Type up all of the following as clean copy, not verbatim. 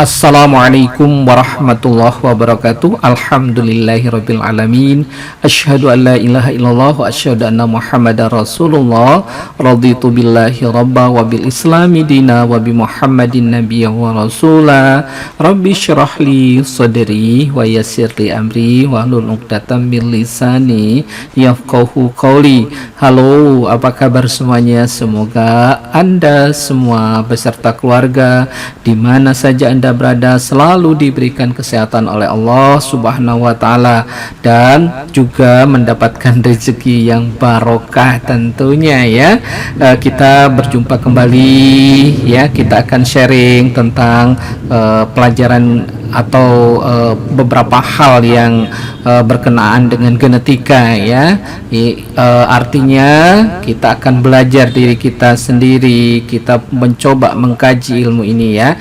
Assalamualaikum warahmatullahi wabarakatuh. Alhamdulillahirabbil alamin. Asyhadu an la ilaha illallah wa asyhadu anna Muhammadar Rasulullah. Raditu billahi rabba wa bil islami dina wa bi Muhammadin nabiyya wa rasula. Rabbi syrah li sadri wa yassir li amri wa hlul 'uqdatam min lisani yafqahu qawli. Halo, apa kabar semuanya? Semoga Anda semua beserta keluarga di mana saja Anda berada selalu diberikan kesehatan oleh Allah Subhanahu wa taala dan juga mendapatkan rezeki yang barokah tentunya ya. Kita berjumpa kembali ya, kita akan sharing tentang pelajaran atau beberapa hal yang berkenaan dengan genetika ya. Artinya kita akan belajar diri kita sendiri, kita mencoba mengkaji ilmu ini ya.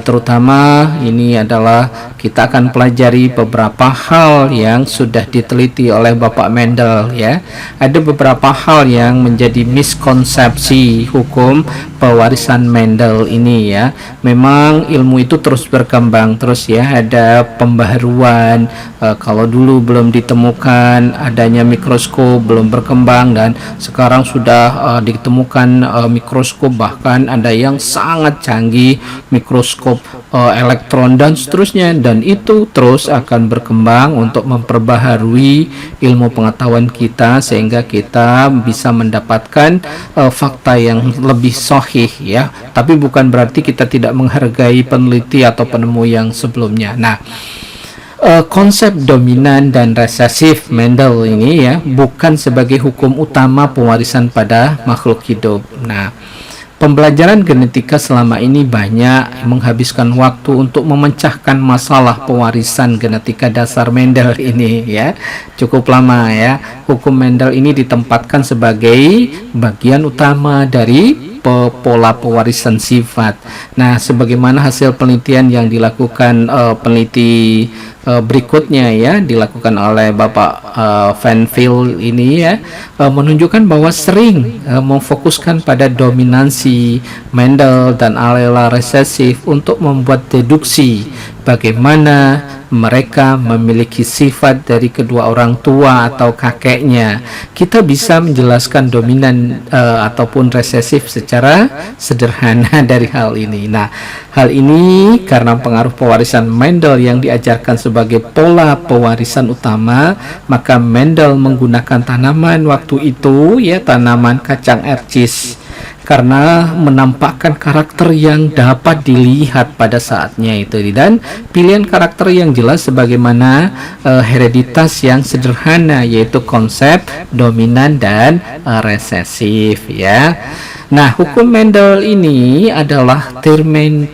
Terutama ini adalah kita akan pelajari beberapa hal yang sudah diteliti oleh Bapak Mendel ya. Ada beberapa hal yang menjadi miskonsepsi hukum pewarisan Mendel ini ya. Memang ilmu itu terus berkembang terus ya, ada pembaharuan. Kalau dulu belum ditemukan adanya mikroskop, belum berkembang, dan sekarang sudah ditemukan mikroskop, bahkan ada yang sangat canggih, mikroskop elektron dan seterusnya, dan itu terus akan berkembang untuk memperbaharui ilmu pengetahuan kita sehingga kita bisa mendapatkan fakta yang lebih sahih ya. Tapi bukan berarti kita tidak menghargai peneliti atau penemu yang sebelumnya. Nah, konsep dominan dan resesif Mendel ini ya bukan sebagai hukum utama pewarisan pada makhluk hidup. Nah, pembelajaran genetika selama ini banyak menghabiskan waktu untuk memecahkan masalah pewarisan genetika dasar Mendel ini ya. Cukup lama ya. Hukum Mendel ini ditempatkan sebagai bagian utama dari pola pewarisan sifat. Nah, sebagaimana hasil penelitian yang dilakukan peneliti berikutnya ya, dilakukan oleh Bapak Van Vel ini ya, menunjukkan bahwa sering memfokuskan pada dominansi Mendel dan alela resesif untuk membuat deduksi bagaimana mereka memiliki sifat dari kedua orang tua atau kakeknya. Kita bisa menjelaskan dominan ataupun resesif secara sederhana dari hal ini. Nah, hal ini karena pengaruh pewarisan Mendel yang diajarkan sebagai pola pewarisan utama, maka Mendel menggunakan tanaman waktu itu ya, tanaman kacang ercis, karena menampakkan karakter yang dapat dilihat pada saatnya itu, dan pilihan karakter yang jelas sebagaimana hereditas yang sederhana, yaitu konsep dominan dan resesif ya. Nah, hukum Mendel ini adalah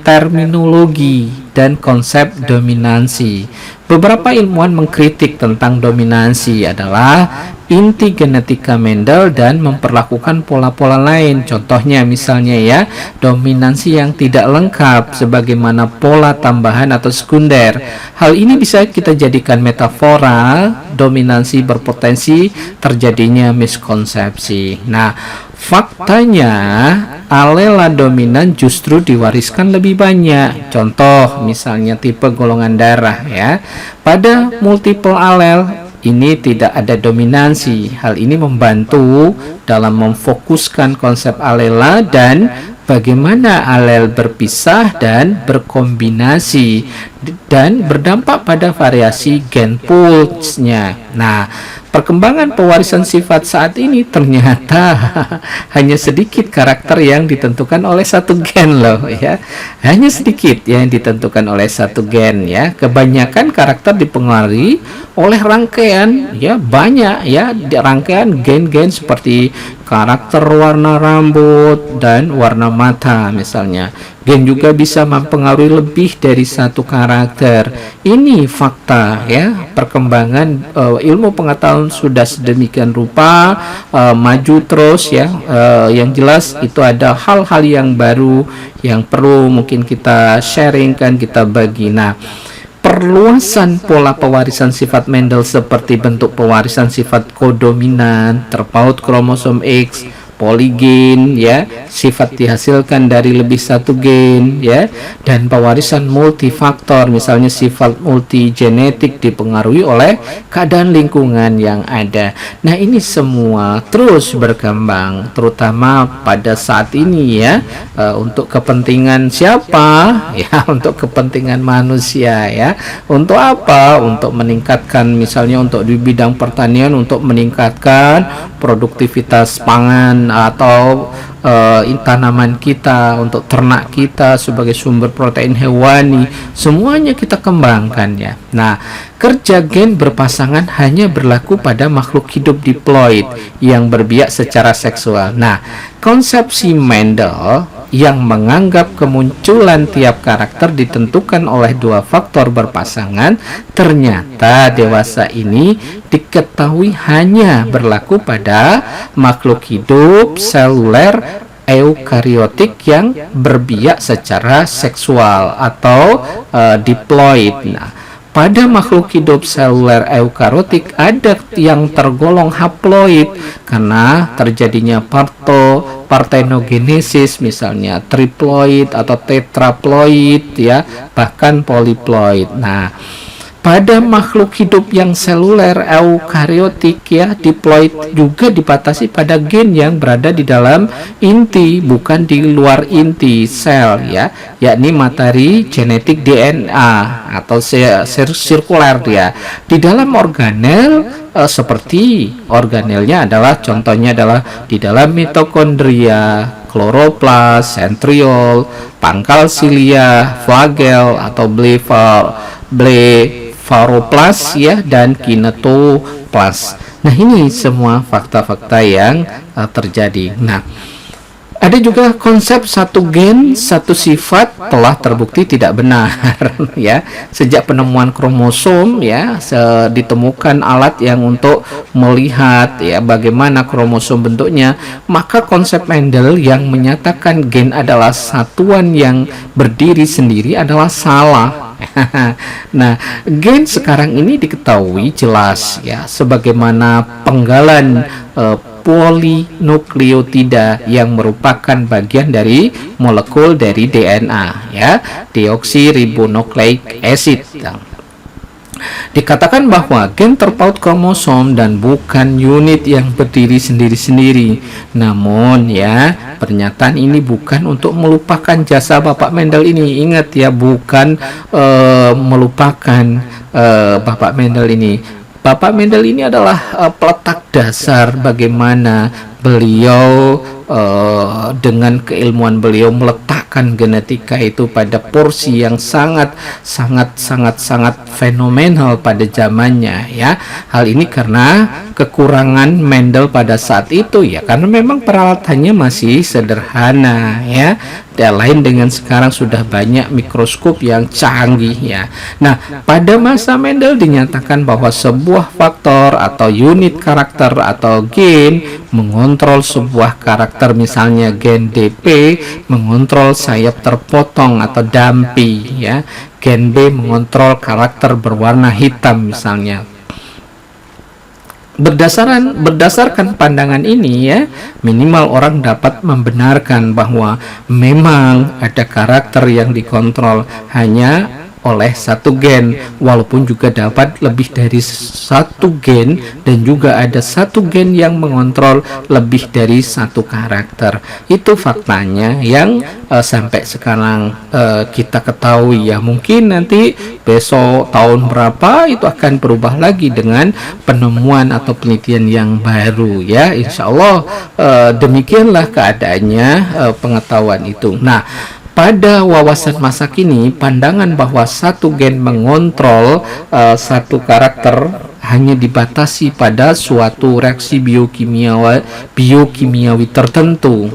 terminologi dan konsep dominansi. Beberapa ilmuwan mengkritik tentang dominansi adalah inti genetika Mendel dan memperlakukan pola-pola lain. Contohnya misalnya ya, dominansi yang tidak lengkap sebagaimana pola tambahan atau sekunder. Hal ini bisa kita jadikan metafora dominansi berpotensi terjadinya miskonsepsi. Nah, faktanya alela dominan justru diwariskan lebih banyak. Contoh misalnya tipe golongan darah ya. Pada multiple alel ini tidak ada dominansi. Hal ini membantu dalam memfokuskan konsep alela dan bagaimana alel berpisah dan berkombinasi dan berdampak pada variasi gen poolsnya. Nah, perkembangan pewarisan sifat saat ini ternyata hanya sedikit karakter yang ditentukan oleh satu gen loh ya. Hanya sedikit yang ditentukan oleh satu gen ya. Kebanyakan karakter dipengaruhi oleh rangkaian ya, banyak ya, rangkaian gen-gen seperti karakter warna rambut dan warna mata misalnya. Gen juga bisa mempengaruhi lebih dari satu karakter. Ini fakta ya. Perkembangan ilmu pengetahuan sudah sedemikian rupa maju terus ya. Yang jelas itu ada hal-hal yang baru yang perlu mungkin kita sharingkan, kita bagi. Nah, perluasan pola pewarisan sifat Mendel seperti bentuk pewarisan sifat kodominan, terpaut kromosom X, poligen ya, sifat dihasilkan dari lebih satu gen ya, dan pewarisan multifaktor, misalnya sifat multigenetik dipengaruhi oleh keadaan lingkungan yang ada. Nah, ini semua terus berkembang, terutama pada saat ini ya, untuk kepentingan siapa ya, untuk kepentingan manusia ya. Untuk apa? Untuk meningkatkan, misalnya untuk di bidang pertanian, untuk meningkatkan produktivitas pangan atau tanaman kita, untuk ternak kita sebagai sumber protein hewani, semuanya kita kembangkan ya. Nah, kerja gen berpasangan hanya berlaku pada makhluk hidup diploid yang berbiak secara seksual. Nah, konsepsi Mendel yang menganggap kemunculan tiap karakter ditentukan oleh dua faktor berpasangan, ternyata dewasa ini diketahui hanya berlaku pada makhluk hidup seluler eukariotik yang berbiak secara seksual atau diploid. Nah, pada makhluk hidup seluler eukariotik ada yang tergolong haploid karena terjadinya partenogenesis, misalnya triploid atau tetraploid ya, bahkan poliploid. Nah, pada makhluk hidup yang seluler eukariotik ya, diploid juga dibatasi pada gen yang berada di dalam inti, bukan di luar inti sel ya, yakni materi genetik DNA atau sirkuler ya. Di dalam organel seperti organelnya adalah, contohnya adalah di dalam mitokondria, kloroplas, sentriol, pangkal silia, flagel atau blefaroplas ya, dan kinetoplas. Nah, ini semua fakta-fakta yang terjadi. Nah, ada juga konsep satu gen satu sifat telah terbukti tidak benar ya. Sejak penemuan kromosom ya, ditemukan alat yang untuk melihat ya bagaimana kromosom bentuknya, maka konsep Mendel yang menyatakan gen adalah satuan yang berdiri sendiri adalah salah. Nah, gen sekarang ini diketahui jelas ya, sebagaimana penggalan polinukleotida yang merupakan bagian dari molekul dari DNA ya, deoksiribonukleik acid. Dikatakan bahwa gen terpaut kromosom dan bukan unit yang berdiri sendiri-sendiri. Namun ya, pernyataan ini bukan untuk melupakan jasa Bapak Mendel ini. Ingat ya, bukan melupakan Bapak Mendel ini. Bapak Mendel ini adalah peletak dasar bagaimana beliau dengan keilmuan beliau meletakkan genetika itu pada porsi yang sangat fenomenal pada zamannya ya. Hal ini karena kekurangan Mendel pada saat itu ya, karena memang peralatannya masih sederhana ya. Lain dengan sekarang sudah banyak mikroskop yang canggih ya. Nah, pada masa Mendel dinyatakan bahwa sebuah faktor atau unit karakter atau gen mengontrol sebuah karakter, misalnya gen DP mengontrol sayap terpotong atau dampi ya. Gen B mengontrol karakter berwarna hitam misalnya. Berdasarkan pandangan ini ya, minimal orang dapat membenarkan bahwa memang ada karakter yang dikontrol hanya oleh satu gen, walaupun juga dapat lebih dari satu gen, dan juga ada satu gen yang mengontrol lebih dari satu karakter. Itu faktanya yang sampai sekarang kita ketahui ya. Mungkin nanti besok tahun berapa itu akan berubah lagi dengan penemuan atau penelitian yang baru ya. Insya Allah demikianlah keadaannya pengetahuan itu. Nah, pada wawasan masa kini, pandangan bahwa satu gen mengontrol satu karakter hanya dibatasi pada suatu reaksi biokimiawi tertentu,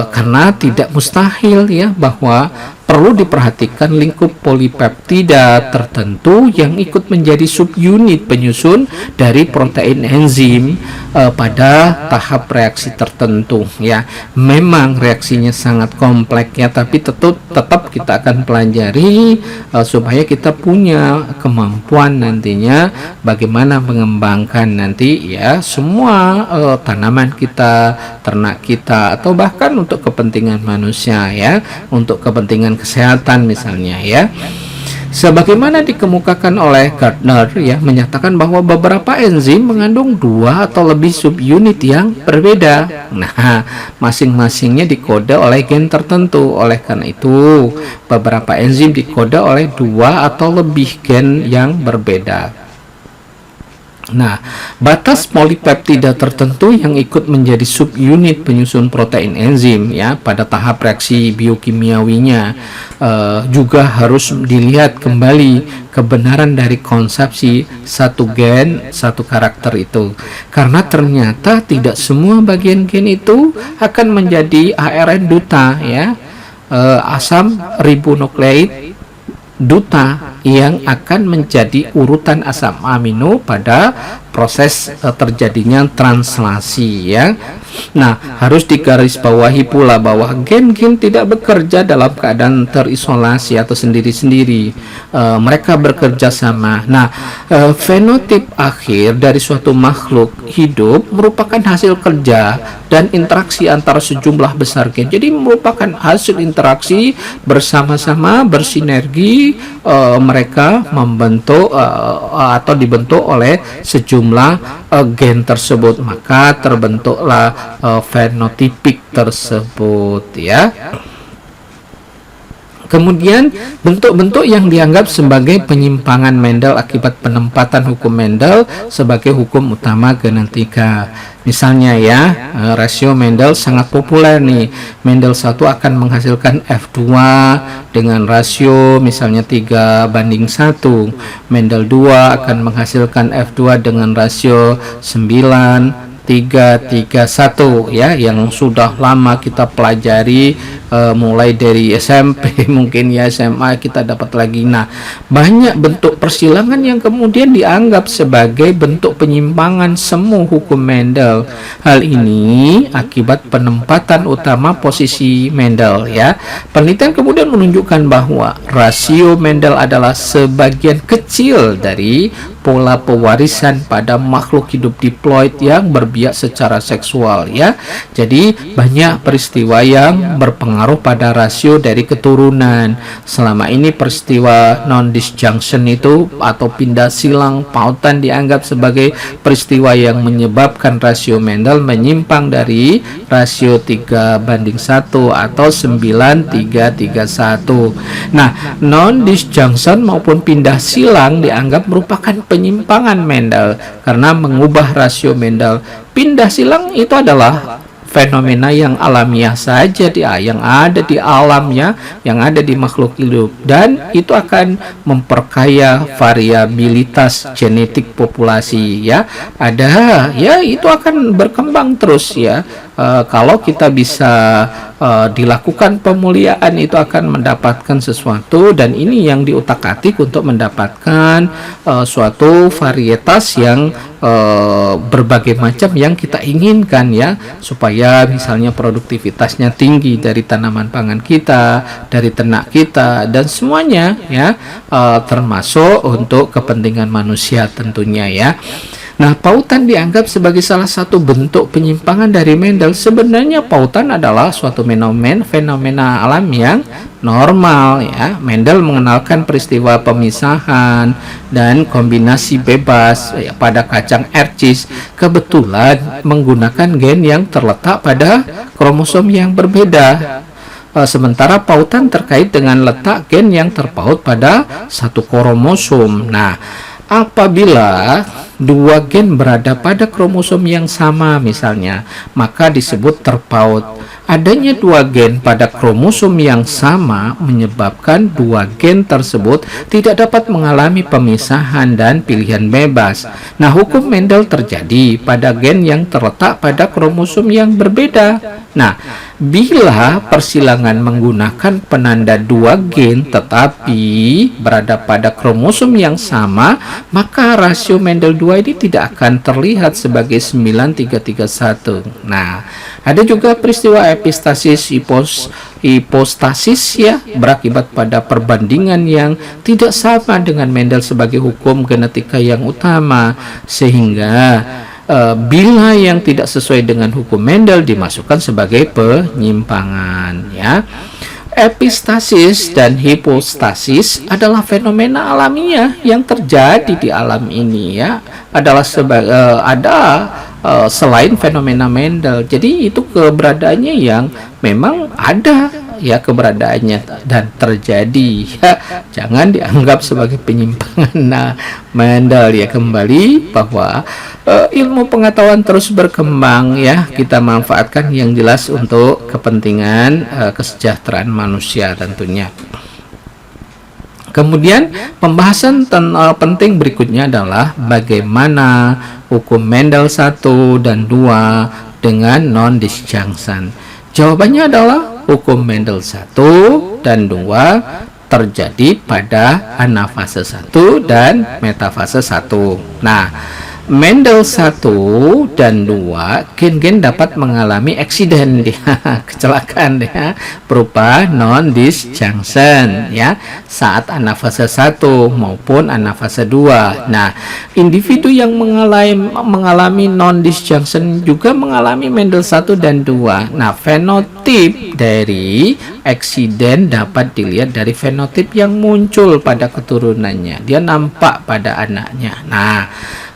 karena tidak mustahil ya bahwa perlu diperhatikan lingkup polipeptida tertentu yang ikut menjadi subunit penyusun dari protein enzim pada tahap reaksi tertentu ya. Memang reaksinya sangat kompleks ya, tapi tetap kita akan pelajari supaya kita punya kemampuan nantinya bagaimana mengembangkan nanti ya semua tanaman kita, ternak kita, atau bahkan untuk kepentingan manusia ya, untuk kepentingan kesehatan misalnya ya. Sebagaimana dikemukakan oleh Gardner ya, menyatakan bahwa beberapa enzim mengandung 2 atau lebih subunit yang berbeda. Nah, masing-masingnya dikode oleh gen tertentu. Oleh karena itu, beberapa enzim dikode oleh 2 atau lebih gen yang berbeda. Nah, batas polipeptida tertentu yang ikut menjadi subunit penyusun protein enzim ya pada tahap reaksi biokimiawinya juga harus dilihat kembali kebenaran dari konsepsi satu gen satu karakter itu, karena ternyata tidak semua bagian gen itu akan menjadi ARN duta ya, asam ribonukleik duta yang akan menjadi urutan asam amino pada proses terjadinya translasi ya. Nah, harus digarisbawahi pula bahwa gen-gen tidak bekerja dalam keadaan terisolasi atau sendiri-sendiri. Mereka bekerja sama. Nah, fenotip akhir dari suatu makhluk hidup merupakan hasil kerja dan interaksi antara sejumlah besar gen. Jadi merupakan hasil interaksi bersama-sama, bersinergi, mereka membentuk atau dibentuk oleh sejumlah gen tersebut, maka terbentuklah fenotipik tersebut ya. Kemudian bentuk-bentuk yang dianggap sebagai penyimpangan Mendel akibat penempatan hukum Mendel sebagai hukum utama genetika. Misalnya ya, rasio Mendel sangat populer nih. Mendel 1 akan menghasilkan F2 dengan rasio misalnya 3:1. Mendel 2 akan menghasilkan F2 dengan rasio 9:3:1 ya, yang sudah lama kita pelajari mulai dari SMP mungkin ya, SMA kita dapat lagi. Nah, banyak bentuk persilangan yang kemudian dianggap sebagai bentuk penyimpangan semu hukum Mendel. Hal ini akibat penempatan utama posisi Mendel ya. Penelitian kemudian menunjukkan bahwa rasio Mendel adalah sebagian kecil dari pola pewarisan pada makhluk hidup diploid yang berbiak secara seksual ya. Jadi banyak peristiwa yang berpengaruh pada rasio dari keturunan. Selama ini peristiwa non-disjunction itu atau pindah silang pautan dianggap sebagai peristiwa yang menyebabkan rasio Mendel menyimpang dari rasio 3:1 atau 9:3:1. Nah, non-disjunction maupun pindah silang dianggap merupakan penyimpangan Mendel karena mengubah rasio Mendel. Pindah silang itu adalah fenomena yang alamiah saja yang ada di alamnya, yang ada di makhluk hidup, dan itu akan memperkaya variabilitas genetik populasi ya. Ada ya, itu akan berkembang terus ya. Kalau kita bisa dilakukan pemuliaan, itu akan mendapatkan sesuatu, dan ini yang diutak-atik untuk mendapatkan suatu varietas yang berbagai macam yang kita inginkan ya, supaya misalnya produktivitasnya tinggi dari tanaman pangan kita, dari ternak kita, dan semuanya ya, termasuk untuk kepentingan manusia tentunya ya. Nah, pautan dianggap sebagai salah satu bentuk penyimpangan dari Mendel. Sebenarnya pautan adalah suatu fenomena alam yang normal ya. Mendel mengenalkan peristiwa pemisahan dan kombinasi bebas ya, pada kacang Ercis kebetulan menggunakan gen yang terletak pada kromosom yang berbeda. Sementara pautan terkait dengan letak gen yang terpaut pada satu kromosom. Nah, apabila dua gen berada pada kromosom yang sama misalnya, maka disebut terpaut. Adanya dua gen pada kromosom yang sama menyebabkan dua gen tersebut tidak dapat mengalami pemisahan dan pilihan bebas. Nah, hukum Mendel terjadi pada gen yang terletak pada kromosom yang berbeda Nah, bila persilangan menggunakan penanda dua gen tetapi berada pada kromosom yang sama, maka rasio Mendel 2 ini tidak akan terlihat sebagai 9331. Nah, ada juga peristiwa epistasis hipostasis ya, berakibat pada perbandingan yang tidak sama dengan Mendel sebagai hukum genetika yang utama, sehingga bila yang tidak sesuai dengan hukum Mendel dimasukkan sebagai penyimpangan ya. Epistasis dan hipostasis adalah fenomena alamiah yang terjadi di alam ini ya, adalah selain fenomena Mendel. Jadi itu keberadaannya yang memang ada ya, keberadaannya dan terjadi ya, jangan dianggap sebagai penyimpangan. Nah, Mendel ya, kembali bahwa ilmu pengetahuan terus berkembang ya, kita manfaatkan yang jelas untuk kepentingan kesejahteraan manusia tentunya. Kemudian pembahasan penting berikutnya adalah bagaimana hukum Mendel 1 dan 2 dengan non-disjunction. Jawabannya adalah hukum Mendel 1 dan 2 terjadi pada anafase 1 dan metafase 1. Nah, Mendel 1 dan 2 gen-gen dapat mengalami eksiden kecelakaan ya, berupa non-disjunction ya, saat anafase 1 maupun anafase 2. Nah, individu yang mengalami non-disjunction juga mengalami Mendel 1 dan 2. Nah, fenotip dari eksiden dapat dilihat dari fenotip yang muncul pada keturunannya. Dia nampak pada anaknya. Nah,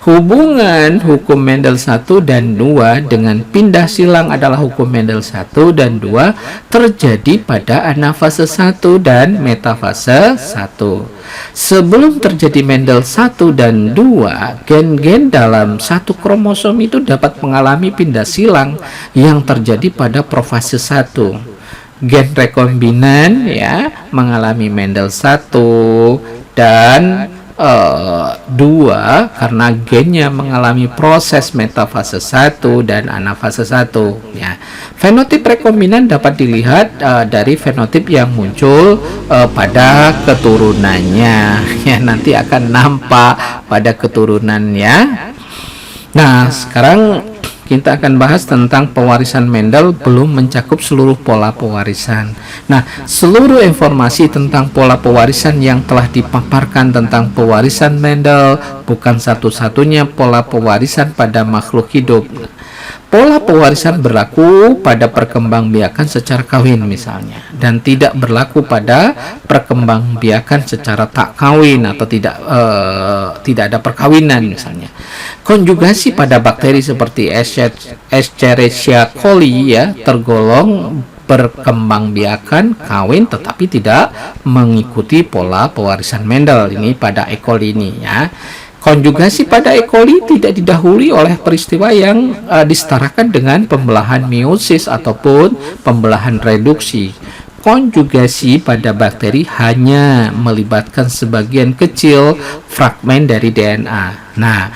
hubungan hukum Mendel 1 dan 2 dengan pindah silang adalah hukum Mendel 1 dan 2 terjadi pada anafase 1 dan metafase 1. Sebelum terjadi Mendel 1 dan 2, gen-gen dalam satu kromosom itu dapat mengalami pindah silang yang terjadi pada profase 1. Gen rekombinan ya mengalami Mendel 1 dan 2 karena gennya mengalami proses metafase 1 dan anafase 1 ya. Fenotip rekombinan dapat dilihat dari fenotip yang muncul pada keturunannya ya, nanti akan nampak pada keturunannya. Nah, sekarang kita akan bahas tentang pewarisan Mendel belum mencakup seluruh pola pewarisan. Nah, seluruh informasi tentang pola pewarisan yang telah dipaparkan tentang pewarisan Mendel bukan satu-satunya pola pewarisan pada makhluk hidup. Pola pewarisan berlaku pada perkembangbiakan secara kawin misalnya, dan tidak berlaku pada perkembangbiakan secara tak kawin atau tidak ada perkawinan misalnya. Konjugasi pada bakteri seperti Escherichia coli ya tergolong perkembangbiakan kawin tetapi tidak mengikuti pola pewarisan Mendel ini pada E. coli ini ya. Konjugasi pada E. coli tidak didahului oleh peristiwa yang disetarakan dengan pembelahan meiosis ataupun pembelahan reduksi. Konjugasi pada bakteri hanya melibatkan sebagian kecil fragmen dari DNA. Nah,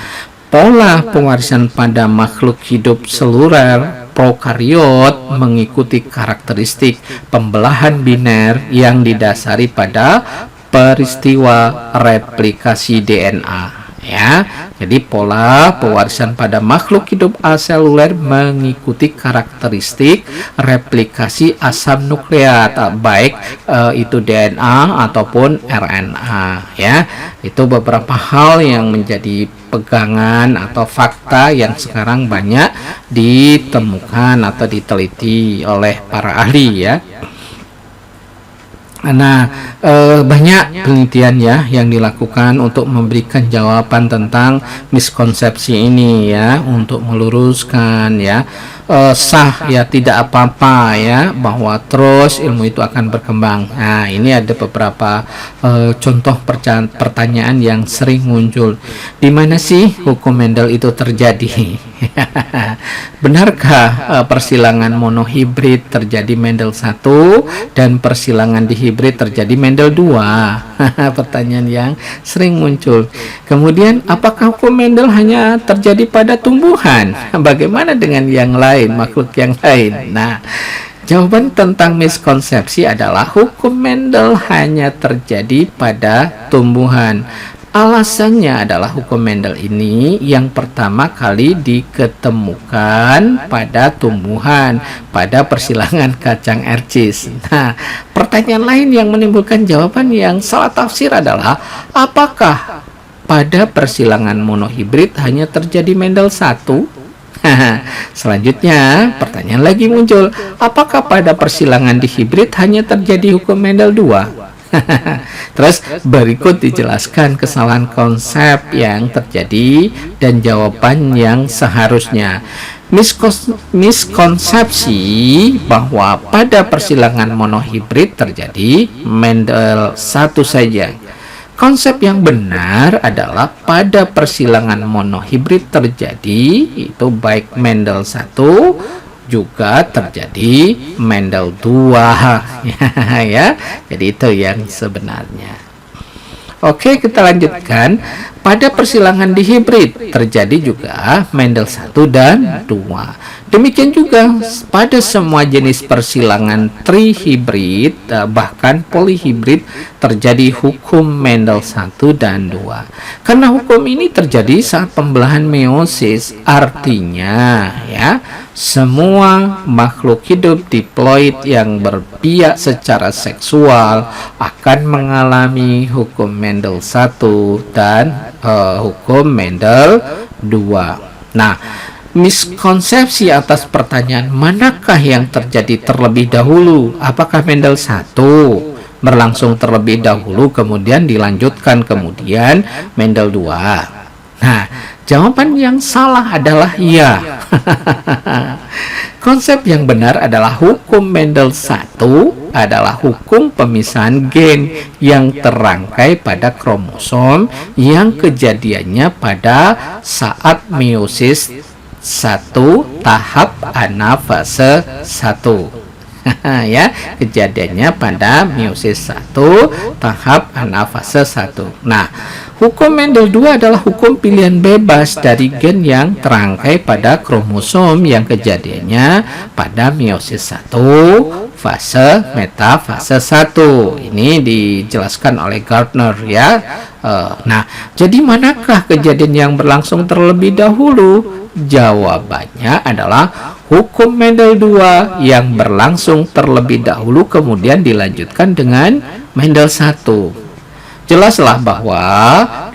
pola pewarisan pada makhluk hidup seluler prokariot mengikuti karakteristik pembelahan biner yang didasari pada peristiwa replikasi DNA. Ya, jadi pola pewarisan pada makhluk hidup aseluler mengikuti karakteristik replikasi asam nukleat, baik itu DNA ataupun RNA. Ya, itu beberapa hal yang menjadi pegangan atau fakta yang sekarang banyak ditemukan atau diteliti oleh para ahli ya. Nah, banyak penelitian ya yang dilakukan untuk memberikan jawaban tentang miskonsepsi ini ya, untuk meluruskan ya, sah ya, tidak apa-apa ya, bahwa terus ilmu itu akan berkembang. Nah, ini ada beberapa contoh pertanyaan yang sering muncul. Di mana sih hukum Mendel itu terjadi? Benarkah persilangan monohibrid terjadi Mendel 1 dan persilangan dihibrid terjadi Mendel 2? Pertanyaan yang sering muncul. Kemudian, apakah hukum Mendel hanya terjadi pada tumbuhan? Bagaimana dengan yang lain, makhluk yang lain? Nah, jawaban tentang miskonsepsi adalah hukum Mendel hanya terjadi pada tumbuhan. Alasannya adalah hukum Mendel ini yang pertama kali diketemukan pada tumbuhan, pada persilangan kacang ercis. Nah, pertanyaan lain yang menimbulkan jawaban yang salah tafsir adalah, apakah pada persilangan monohibrid hanya terjadi Mendel 1? Selanjutnya, pertanyaan lagi muncul, apakah pada persilangan dihibrid hanya terjadi hukum Mendel 2? Terus berikut dijelaskan kesalahan konsep yang terjadi dan jawaban yang seharusnya. Miskonsepsi bahwa pada persilangan monohibrid terjadi Mendel 1 saja. Konsep yang benar adalah pada persilangan monohibrid terjadi itu baik Mendel 1 juga terjadi Mendel 2 ya. Jadi itu yang sebenarnya. Oke, kita lanjutkan. Pada persilangan dihibrid terjadi juga Mendel 1 dan 2. Demikian juga pada semua jenis persilangan trihibrid bahkan polihibrid terjadi hukum Mendel 1 dan 2. Karena hukum ini terjadi saat pembelahan meiosis, artinya ya, semua makhluk hidup diploid yang berbiak secara seksual akan mengalami hukum Mendel 1 dan hukum Mendel 2. Nah, miskonsepsi atas pertanyaan manakah yang terjadi terlebih dahulu, apakah Mendel 1 berlangsung terlebih dahulu kemudian dilanjutkan kemudian Mendel 2? Nah, jawaban yang salah adalah ya. Konsep yang benar adalah hukum Mendel 1 adalah hukum pemisahan gen yang terangkai pada kromosom yang kejadiannya pada saat meiosis 1 tahap anafase 1. Ya, kejadiannya pada meiosis 1 tahap anafase 1. Nah, hukum Mendel 2 adalah hukum pilihan bebas dari gen yang terangkai pada kromosom yang kejadiannya pada meiosis 1 fase metafase 1. Ini dijelaskan oleh Gardner ya. Nah, jadi manakah kejadian yang berlangsung terlebih dahulu? Jawabannya adalah hukum Mendel 2 yang berlangsung terlebih dahulu kemudian dilanjutkan dengan Mendel 1. Jelaslah bahwa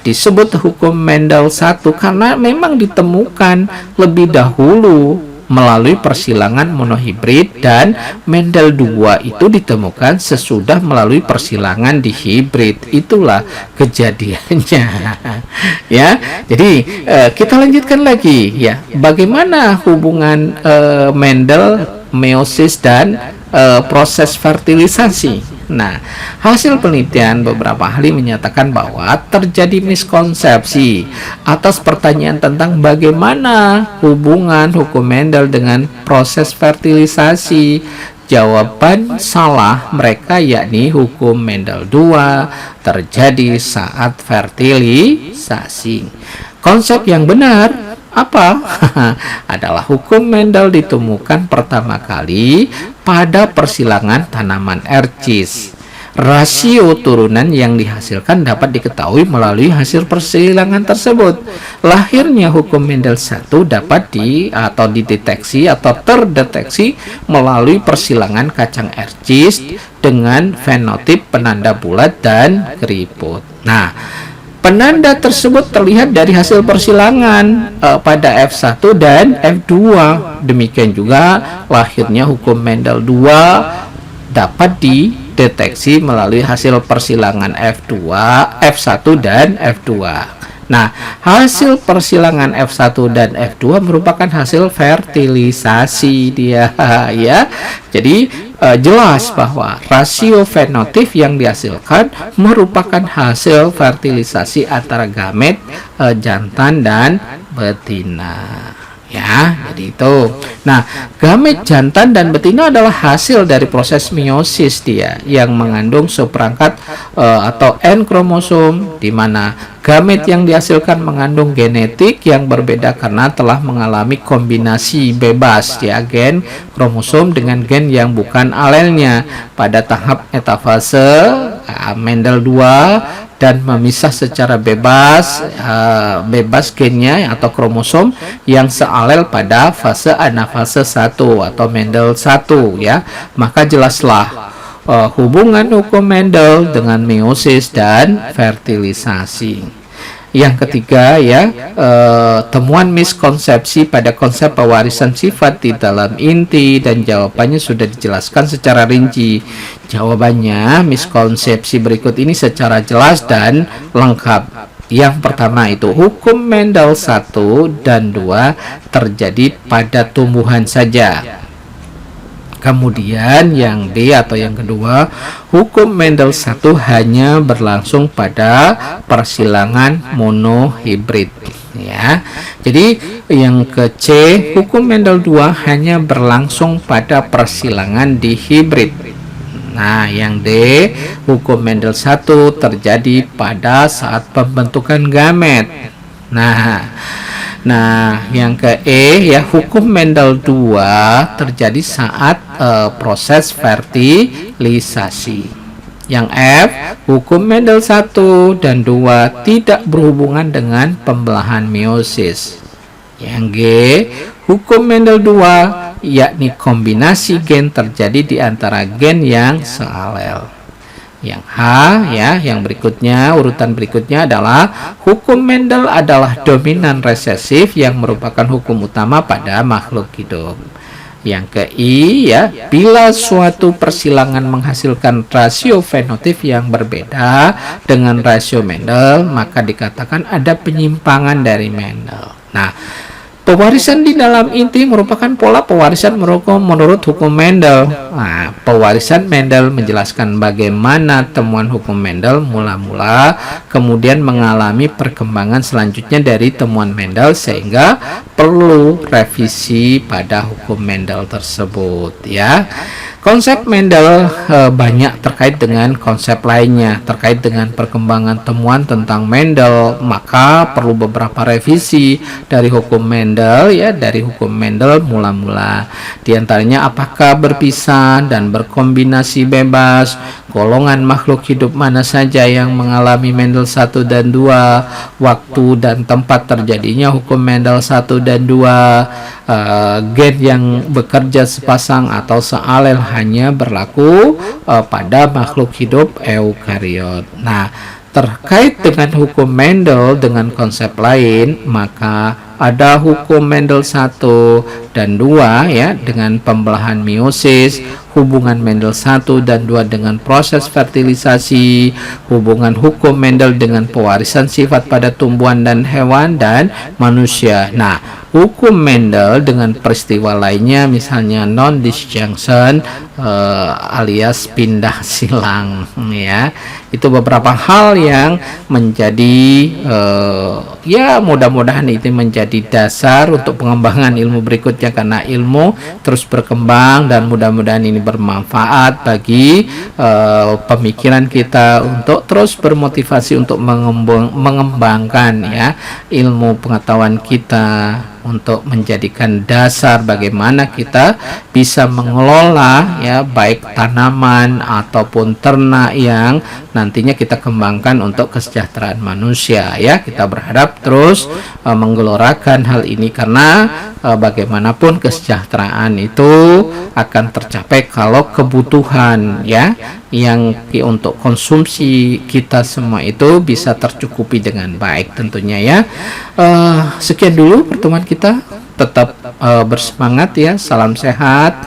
disebut hukum Mendel 1 karena memang ditemukan lebih dahulu melalui persilangan monohibrid dan Mendel 2 itu ditemukan sesudah melalui persilangan dihibrid. Itulah kejadiannya. Ya, jadi kita lanjutkan lagi ya. Bagaimana hubungan Mendel, meiosis dan proses fertilisasi? Nah, hasil penelitian beberapa ahli menyatakan bahwa terjadi miskonsepsi atas pertanyaan tentang bagaimana hubungan hukum Mendel dengan proses fertilisasi. Jawaban salah mereka yakni hukum Mendel 2 terjadi saat fertilisasi. Konsep yang benar apa? Adalah hukum Mendel ditemukan pertama kali pada persilangan tanaman ercis. Rasio turunan yang dihasilkan dapat diketahui melalui hasil persilangan tersebut. Lahirnya hukum Mendel 1 dapat dideteksi atau terdeteksi melalui persilangan kacang ercis dengan fenotip penanda bulat dan keriput. Nah, penanda tersebut terlihat dari hasil persilangan pada F1 dan F2. Demikian juga lahirnya hukum Mendel 2 dapat dideteksi melalui hasil persilangan F1 dan F2. Nah, hasil persilangan F1 dan F2 merupakan hasil fertilisasi dia ya. Jadi jelas bahwa rasio fenotip yang dihasilkan merupakan hasil fertilisasi antara gamet jantan dan betina. ya. Jadi itu. Nah, gamet jantan dan betina adalah hasil dari proses meiosis dia yang mengandung seperangkat atau N kromosom, di mana gamet yang dihasilkan mengandung genetik yang berbeda karena telah mengalami kombinasi bebas ya gen kromosom dengan gen yang bukan alelnya pada tahap metafase Mendel 2 dan memisah secara bebas gennya atau kromosom yang sealel pada fase anafase 1 atau Mendel 1 ya. Maka jelaslah hubungan hukum Mendel dengan meiosis dan fertilisasi. Yang ketiga ya, temuan miskonsepsi pada konsep pewarisan sifat di dalam inti, dan jawabannya sudah dijelaskan secara rinci. Jawabannya miskonsepsi berikut ini secara jelas dan lengkap. Yang pertama itu hukum Mendel 1 dan 2 terjadi pada tumbuhan saja. Kemudian yang B atau yang kedua, hukum Mendel 1 hanya berlangsung pada persilangan monohibrid ya. Jadi yang ke C, hukum Mendel 2 hanya berlangsung pada persilangan dihibrid. Nah, yang D, hukum Mendel 1 terjadi pada saat pembentukan gamet. Nah, yang ke E ya, hukum Mendel 2 terjadi saat proses fertilisasi. Yang F, hukum Mendel 1 dan 2 tidak berhubungan dengan pembelahan meiosis. Yang G, hukum Mendel 2 yakni kombinasi gen terjadi di antara gen yang sealel. Yang H ya, yang berikutnya, urutan berikutnya adalah hukum Mendel adalah dominan resesif yang merupakan hukum utama pada makhluk hidup. Yang ke I ya, bila suatu persilangan menghasilkan rasio fenotip yang berbeda dengan rasio Mendel, maka dikatakan ada penyimpangan dari Mendel. Nah, pewarisan di dalam inti merupakan pola pewarisan menurut hukum Mendel. Nah, pewarisan Mendel menjelaskan bagaimana temuan hukum Mendel mula-mula kemudian mengalami perkembangan selanjutnya dari temuan Mendel, sehingga perlu revisi pada hukum Mendel tersebut ya. Konsep Mendel banyak terkait dengan konsep lainnya terkait dengan perkembangan temuan tentang Mendel, maka perlu beberapa revisi dari hukum Mendel ya, dari hukum Mendel mula-mula. Di antaranya apakah berpisah dan berkombinasi bebas, golongan makhluk hidup mana saja yang mengalami Mendel 1 dan 2, waktu dan tempat terjadinya hukum Mendel 1 dan 2, gen yang bekerja sepasang atau sealel hanya berlaku pada makhluk hidup eukariot. Nah, terkait dengan hukum Mendel dengan konsep lain, maka ada hukum Mendel 1 dan 2 ya dengan pembelahan meiosis, hubungan Mendel 1 dan 2 dengan proses fertilisasi, hubungan hukum Mendel dengan pewarisan sifat pada tumbuhan dan hewan dan manusia. Nah, hukum Mendel dengan peristiwa lainnya misalnya non-disjunction alias pindah silang ya. Itu beberapa hal yang menjadi ya mudah-mudahan itu menjadi dasar untuk pengembangan ilmu berikutnya, karena ilmu terus berkembang dan mudah-mudahan ini bermanfaat bagi pemikiran kita untuk terus bermotivasi untuk mengembangkan ya ilmu pengetahuan kita untuk menjadikan dasar bagaimana kita bisa mengelola ya baik tanaman ataupun ternak yang nantinya kita kembangkan untuk kesejahteraan manusia ya. Kita berharap terus menggelorakan hal ini karena bagaimanapun kesejahteraan itu akan tercapai kalau kebutuhan ya yang untuk konsumsi kita semua itu bisa tercukupi dengan baik tentunya ya. Sekian dulu pertemuan kita, tetap bersemangat ya, salam sehat,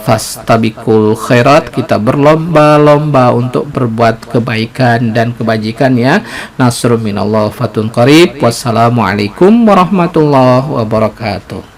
fastabikul khairat, kita berlomba-lomba untuk berbuat kebaikan dan kebajikan ya. Nasrun minallah fatun qarib. Wassalamualaikum warahmatullahi wabarakatuh.